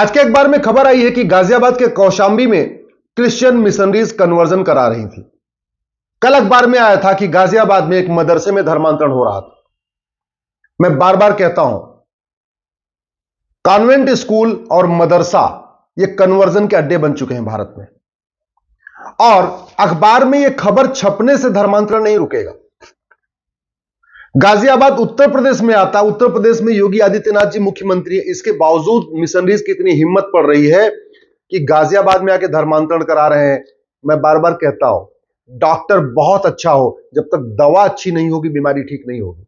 आज के अखबार में खबर आई है कि गाजियाबाद के कौशांबी में क्रिश्चियन मिशनरीज कन्वर्जन करा रही थी। कल अखबार में आया था कि गाजियाबाद में एक मदरसे में धर्मांतरण हो रहा था। मैं बार बार कहता हूं, कॉन्वेंट स्कूल और मदरसा ये कन्वर्जन के अड्डे बन चुके हैं भारत में, और अखबार में यह खबर छपने से धर्मांतरण नहीं रुकेगा। गाजियाबाद उत्तर प्रदेश में आता, उत्तर प्रदेश में योगी आदित्यनाथ जी मुख्यमंत्री है, इसके बावजूद मिशनरीज की इतनी हिम्मत पड़ रही है कि गाजियाबाद में आके धर्मांतरण करा रहे हैं। मैं बार बार कहता हूं, डॉक्टर बहुत अच्छा हो, जब तक दवा अच्छी नहीं होगी बीमारी ठीक नहीं होगी।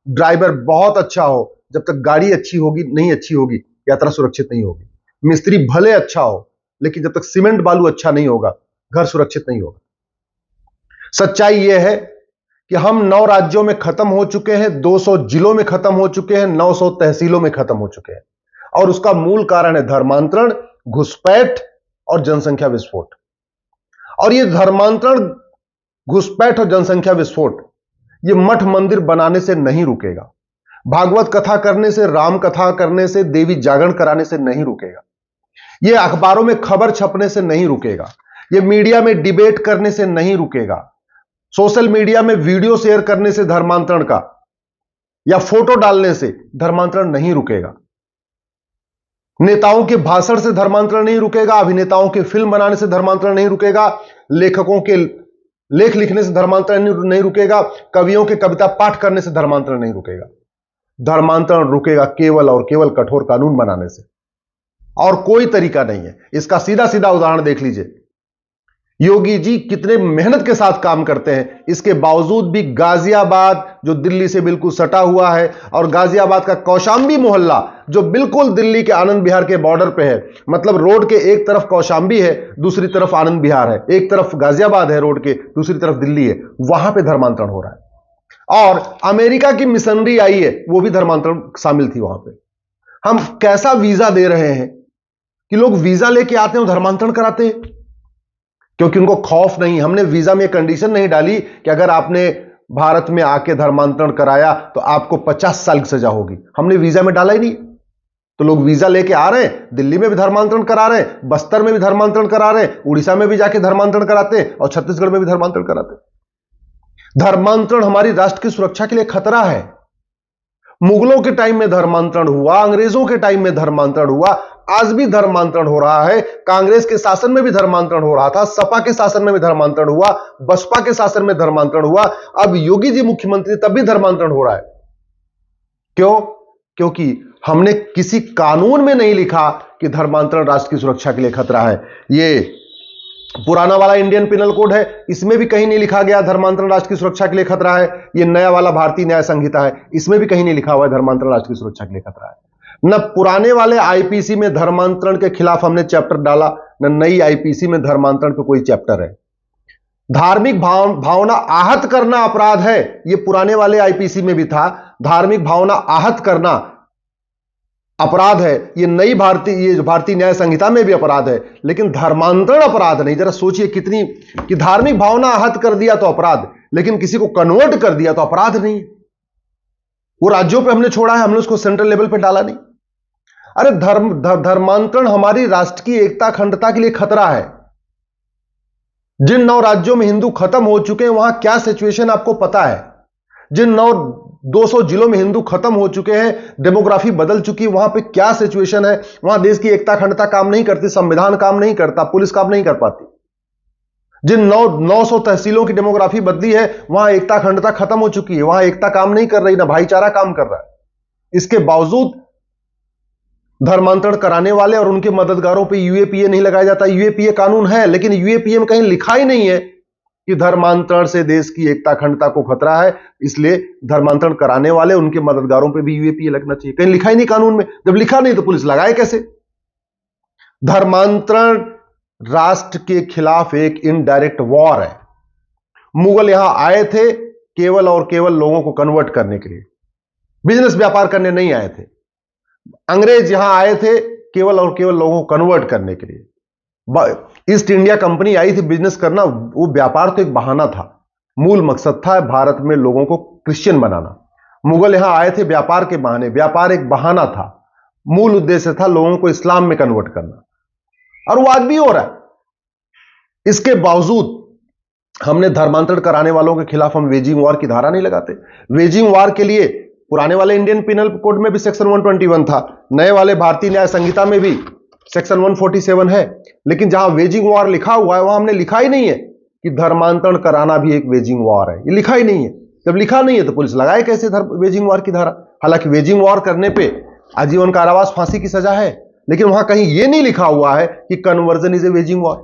ड्राइवर बहुत अच्छा हो, जब तक गाड़ी अच्छी होगी नहीं अच्छी होगी यात्रा सुरक्षित नहीं होगी। मिस्त्री भले अच्छा हो, लेकिन जब तक सीमेंट बालू अच्छा नहीं होगा घर सुरक्षित नहीं होगा। सच्चाई यह है कि हम 9 राज्यों में खत्म हो चुके हैं, 200 जिलों में खत्म हो चुके हैं, 900 तहसीलों में खत्म हो चुके हैं, और उसका मूल कारण है धर्मांतरण, घुसपैठ और जनसंख्या विस्फोट। और यह धर्मांतरण, घुसपैठ और जनसंख्या विस्फोट यह मठ मंदिर बनाने से नहीं रुकेगा, भागवत कथा करने से, राम कथा करने से, देवी जागरण कराने से नहीं रुकेगा, यह अखबारों में खबर छपने से नहीं रुकेगा, यह मीडिया में डिबेट करने से नहीं रुकेगा, सोशल मीडिया में वीडियो शेयर करने से धर्मांतरण का या फोटो डालने से धर्मांतरण नहीं रुकेगा, नेताओं के भाषण से धर्मांतरण नहीं रुकेगा, अभिनेताओं के फिल्म बनाने से धर्मांतरण नहीं रुकेगा, लेखकों के लेख लिखने से धर्मांतरण नहीं रुकेगा, कवियों के कविता पाठ करने से धर्मांतरण नहीं रुकेगा। धर्मांतरण रुकेगा केवल और केवल कठोर कानून बनाने से, और कोई तरीका नहीं है। इसका सीधा सीधा उदाहरण देख लीजिए। योगी जी कितने मेहनत के साथ काम करते हैं, इसके बावजूद भी गाजियाबाद जो दिल्ली से बिल्कुल सटा हुआ है, और गाजियाबाद का कौशांबी मोहल्ला जो बिल्कुल दिल्ली के आनंद विहार के बॉर्डर पे है, मतलब रोड के एक तरफ कौशांबी है, दूसरी तरफ आनंद विहार है, एक तरफ गाजियाबाद है रोड के, दूसरी तरफ दिल्ली है, वहां पे धर्मांतरण हो रहा है। और अमेरिका की मिशनरी आई है, वो भी धर्मांतरण शामिल थी वहां पे। हम कैसा वीजा दे रहे हैं कि लोग वीजा लेके आते हैं और धर्मांतरण कराते हैं, क्योंकि उनको खौफ नहीं। हमने वीजा में कंडीशन नहीं डाली कि अगर आपने भारत में आके धर्मांतरण कराया तो आपको 50 साल की सजा होगी, हमने वीजा में डाला ही नहीं। तो लोग वीजा लेके आ रहे हैं, दिल्ली में भी धर्मांतरण करा रहे हैं, बस्तर में भी धर्मांतरण करा रहे हैं, उड़ीसा में भी जाके धर्मांतरण कराते हैं, और छत्तीसगढ़ में भी धर्मांतरण कराते हैं। धर्मांतरण हमारी राष्ट्र की सुरक्षा के लिए खतरा है। मुगलों के टाइम में धर्मांतरण हुआ, अंग्रेजों के टाइम में धर्मांतरण हुआ, आज भी धर्मांतरण हो रहा है। कांग्रेस के शासन में भी धर्मांतरण हो रहा था, सपा के शासन में भी धर्मांतरण हुआ, बसपा के शासन में धर्मांतरण हुआ, अब योगी जी मुख्यमंत्री तब भी धर्मांतरण हो रहा है। क्यों? क्योंकि हमने किसी कानून में नहीं लिखा कि धर्मांतरण राष्ट्र की सुरक्षा के लिए खतरा है। ये पुराना वाला इंडियन पिनल कोड है, इसमें भी कहीं नहीं लिखा गया धर्मांतरण राष्ट्र की सुरक्षा के लिए खतरा है। ये नया वाला भारतीय न्याय संहिता है, इसमें भी कहीं नहीं लिखा हुआ है धर्मांतरण राष्ट्र की सुरक्षा के लिए खतरा है। न पुराने वाले आईपीसी में धर्मांतरण के खिलाफ हमने चैप्टर डाला, न नई आईपीसी में धर्मांतरण पे कोई चैप्टर है। धार्मिक भावना आहत करना अपराध है, ये पुराने वाले आईपीसी में भी था। धार्मिक भावना आहत करना अपराध है, ये नई भारतीय न्याय संहिता में भी अपराध है, लेकिन धर्मांतरण अपराध नहीं। जरा सोचिए कितनी कि धार्मिक भावना आहत कर दिया तो अपराध, लेकिन किसी को कन्वर्ट कर दिया तो अपराध नहीं। वो राज्यों पे हमने छोड़ा है, हमने उसको सेंट्रल लेवल पे डाला नहीं। अरे धर्मांतरण हमारी राष्ट्र की एकता अखंडता के लिए खतरा है। जिन 9 राज्यों में हिंदू खत्म हो चुके हैं वहां क्या सिचुएशन आपको पता है। जिन 200 जिलों में हिंदू खत्म हो चुके हैं, डेमोग्राफी बदल चुकी है, वहां पे क्या सिचुएशन है। वहां देश की एकता अखंडता काम नहीं करती, संविधान काम नहीं करता, पुलिस काम नहीं कर पाती। जिन 900 तहसीलों की डेमोग्राफी बदली है, वहां एकता अखंडता खत्म हो चुकी है, वहां एकता काम नहीं कर रही, ना भाईचारा काम कर रहा है। इसके बावजूद धर्मांतरण कराने वाले और उनके मददगारों पे यूएपीए नहीं लगाया जाता। यूएपीए कानून है, लेकिन यूएपीए में कहीं लिखा ही नहीं है कि धर्मांतरण से देश की एकता अखंडता को खतरा है, इसलिए धर्मांतरण कराने वाले उनके मददगारों पे भी यूएपीए लगना चाहिए। कहीं लिखा ही नहीं कानून में। जब लिखा नहीं तो पुलिस लगाए कैसे। धर्मांतरण राष्ट्र के खिलाफ एक इनडायरेक्ट वॉर है। मुगल यहां आए थे केवल और केवल लोगों को कन्वर्ट करने के लिए, बिजनेस व्यापार करने नहीं आए थे। अंग्रेज यहां आए थे केवल और केवल लोगों को कन्वर्ट करने के लिए। ईस्ट इंडिया कंपनी आई थी बिजनेस करना, वो व्यापार तो एक बहाना था, मूल मकसद था भारत में लोगों को क्रिश्चियन बनाना। मुगल यहां आए थे व्यापार के बहाने, व्यापार एक बहाना था। मूल उद्देश्य था लोगों को इस्लाम में कन्वर्ट करना, और वो आज भी हो रहा है। इसके बावजूद हमने धर्मांतरण कराने वालों के खिलाफ हम वेजिंग वॉर की धारा नहीं लगाते। वेजिंग वॉर के लिए पुराने वाले इंडियन पिनल कोड में भी सेक्शन 121 था, नए वाले भारतीय न्याय संहिता में भी सेक्शन 147 है, लेकिन जहां वेजिंग वॉर लिखा हुआ है वहां हमने लिखा ही नहीं है कि धर्मांतरण कराना भी एक वेजिंग वॉर है। ये लिखा ही नहीं है। जब लिखा नहीं है तो पुलिस लगाए कैसे वेजिंग वॉर की धारा? हालांकि वेजिंग वॉर करने पे आजीवन कारावास, फांसी की सजा है, लेकिन वहां कहीं यह नहीं लिखा हुआ है कि conversion is a waging war.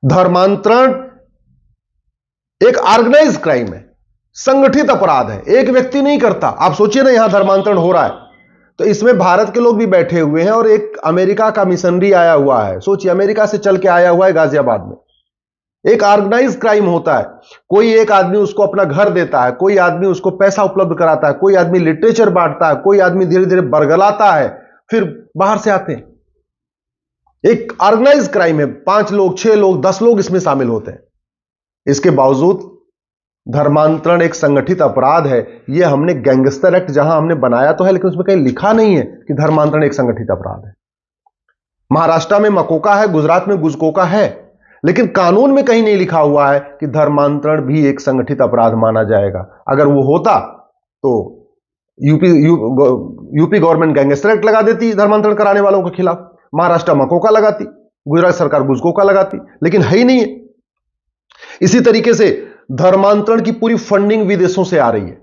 धर्मांतरण एक ऑर्गेनाइज क्राइम है, संगठित अपराध है, एक व्यक्ति नहीं करता। आप सोचिए ना, यहां धर्मांतरण हो रहा है तो इसमें भारत के लोग भी बैठे हुए हैं और एक अमेरिका का मिशनरी आया हुआ है। सोचिए, अमेरिका से चल के आया हुआ है गाजियाबाद में। एक ऑर्गेनाइज क्राइम होता है। कोई एक आदमी उसको अपना घर देता है, कोई आदमी उसको पैसा उपलब्ध कराता है, कोई आदमी लिटरेचर बांटता है, कोई आदमी धीरे धीरे बरगलाता है, फिर बाहर से आते हैं। एक ऑर्गेनाइज क्राइम है। 5 लोग, 6 लोग, 10 लोग इसमें शामिल होते हैं। इसके बावजूद धर्मांतरण एक संगठित अपराध है। यह हमने गैंगस्टर एक्ट जहां हमने बनाया तो है, लेकिन उसमें कहीं लिखा नहीं है कि धर्मांतरण एक संगठित अपराध है। महाराष्ट्र में मकोका है, गुजरात में गुजकोका है, लेकिन कानून में कहीं नहीं लिखा हुआ है कि धर्मांतरण भी एक संगठित अपराध माना जाएगा। अगर वो होता तो यूपी गवर्नमेंट गैंगस्टर एक्ट लगा देती धर्मांतरण कराने वालों के खिलाफ, महाराष्ट्र मकोका लगाती, गुजरात सरकार गुजकोका लगाती, लेकिन है ही नहीं है। इसी तरीके से धर्मांतरण की पूरी फंडिंग विदेशों से आ रही है,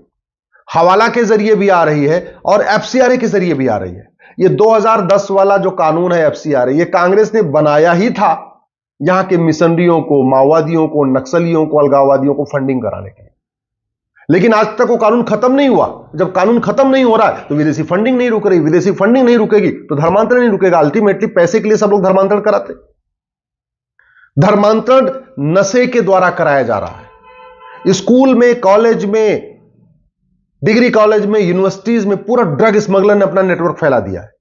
हवाला के जरिए भी आ रही है और एफसीआरए के जरिए भी आ रही है। यह 2010 वाला जो कानून है एफसीआरए, यह कांग्रेस ने बनाया ही था यहां के मिशनरियों को, माओवादियों को, नक्सलियों को, अलगाववादियों को फंडिंग कराने के लिए। लेकिन आज तक वो कानून खत्म नहीं हुआ। जब कानून खत्म नहीं हो रहा है तो विदेशी फंडिंग नहीं रुक रही, विदेशी फंडिंग नहीं रुकेगी तो धर्मांतरण नहीं रुकेगा। अल्टीमेटली पैसे के लिए सब लोग धर्मांतरण कराते। धर्मांतरण नशे के द्वारा कराया जा रहा है। स्कूल में, कॉलेज में, डिग्री कॉलेज में, यूनिवर्सिटीज में पूरा ड्रग स्मगलर ने अपना नेटवर्क फैला दिया है।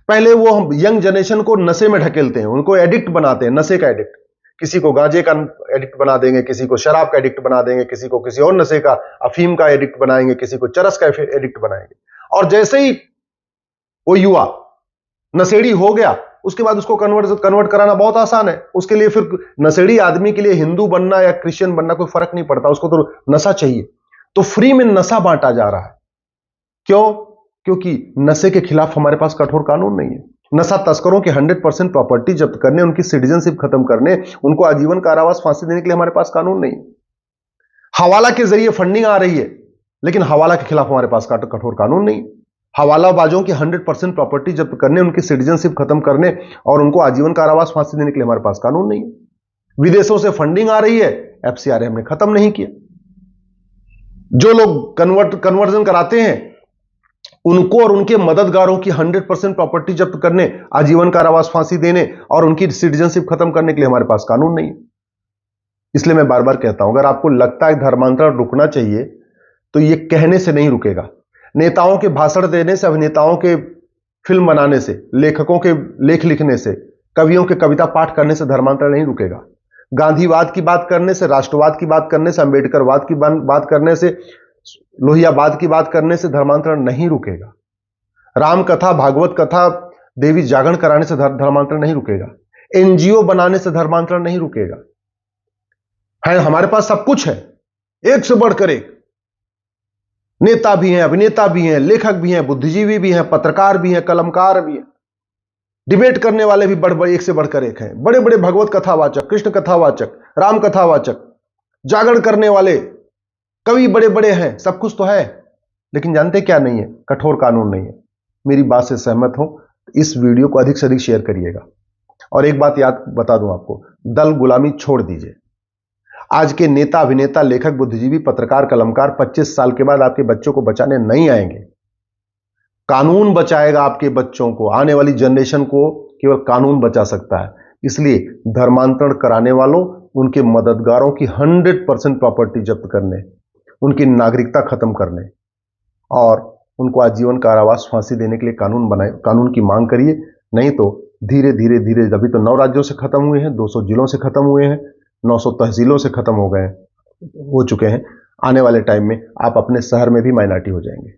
पहले वो हम यंग जनरेशन को नशे में ढकेलते हैं, उनको एडिक्ट बनाते हैं, नशे का एडिक्ट। किसी को गांजे का एडिक्ट बना देंगे, किसी को शराब का एडिक्ट बना देंगे, किसी को किसी और नशे का, अफीम का एडिक्ट बनाएंगे, किसी को चरस का एडिक्ट बनाएंगे। और जैसे ही वो युवा नशेड़ी हो गया, उसके बाद उसको कन्वर्ट कराना बहुत आसान है। उसके लिए फिर नशेड़ी आदमी के लिए हिंदू बनना या क्रिश्चियन बनना कोई फर्क नहीं पड़ता, उसको तो नशा चाहिए। तो फ्री में नशा बांटा जा रहा है। क्यों? क्योंकि नशे के खिलाफ हमारे पास कठोर कानून नहीं है। नशा तस्करों की 100% प्रॉपर्टी जब्त करने, उनकी सिटीजनशिप खत्म करने, उनको आजीवन कारावास, फांसी देने के लिए हमारे पास कानून नहीं है। हवाला के जरिए फंडिंग आ रही है, लेकिन हवाला के खिलाफ हमारे पास कठोर कानून नहीं। हवालाबाजों की 100% प्रॉपर्टी जब्त करने, उनकी सिटीजनशिप खत्म करने और उनको आजीवन कारावास, फांसी देने के लिए हमारे पास कानून नहीं है। विदेशों से फंडिंग आ रही है, एफसीआरए हमने खत्म नहीं किया। जो लोग कन्वर्जन कराते हैं उनको और उनके मददगारों की 100% प्रॉपर्टी जब्त करने, आजीवन कारावास, फांसी देने और उनकी सिटीजनशिप खत्म करने के लिए हमारे पास कानून नहीं है। इसलिए मैं बार बार कहता हूं, अगर आपको लगता है धर्मांतरण रुकना चाहिए तो यह कहने से नहीं रुकेगा। नेताओं के भाषण देने से, अभिनेताओं के फिल्म बनाने से, लेखकों के लेख लिखने से, कवियों के कविता पाठ करने से धर्मांतरण नहीं रुकेगा। गांधीवाद की बात करने से, राष्ट्रवाद की बात करने से, अंबेडकरवाद की बात करने से, लोहियावाद की बात करने से धर्मांतरण नहीं रुकेगा। राम कथा, भागवत कथा, देवी जागरण कराने से धर्मांतरण नहीं रुकेगा। एनजीओ बनाने से धर्मांतरण नहीं रुकेगा। है, हमारे पास सब कुछ है, एक से बढ़कर एक। नेता भी हैं, अभिनेता भी हैं, लेखक भी हैं, बुद्धिजीवी भी हैं, पत्रकार भी हैं, कलमकार भी हैं, डिबेट करने वाले भी एक से बढ़कर एक हैं। बड़े बड़े भगवत कथावाचक, कृष्ण कथावाचक, राम कथावाचक, जागरण करने वाले कवि बड़े बड़े हैं। सब कुछ तो है, लेकिन जानते क्या नहीं है? कठोर कानून नहीं है। मेरी बात से सहमत हो तो इस वीडियो को अधिक से अधिक शेयर करिएगा। और एक बात याद बता दूं आपको, दल गुलामी छोड़ दीजिए। आज के नेता, अभिनेता, लेखक, बुद्धिजीवी, पत्रकार, कलमकार 25 साल के बाद आपके बच्चों को बचाने नहीं आएंगे। कानून बचाएगा आपके बच्चों को, आने वाली जनरेशन को केवल कानून बचा सकता है। इसलिए धर्मांतरण कराने वालों, उनके मददगारों की 100% प्रॉपर्टी जब्त करने, उनकी नागरिकता खत्म करने और उनको आजीवन कारावास, फांसी देने के लिए कानून बनाए, कानून की मांग करिए। नहीं तो धीरे धीरे धीरे, अभी तो 9 राज्यों से खत्म हुए हैं, 200 जिलों से खत्म हुए हैं, 900 तहसीलों से खत्म हो चुके हैं। आने वाले टाइम में आप अपने शहर में भी माइनॉरिटी हो जाएंगे।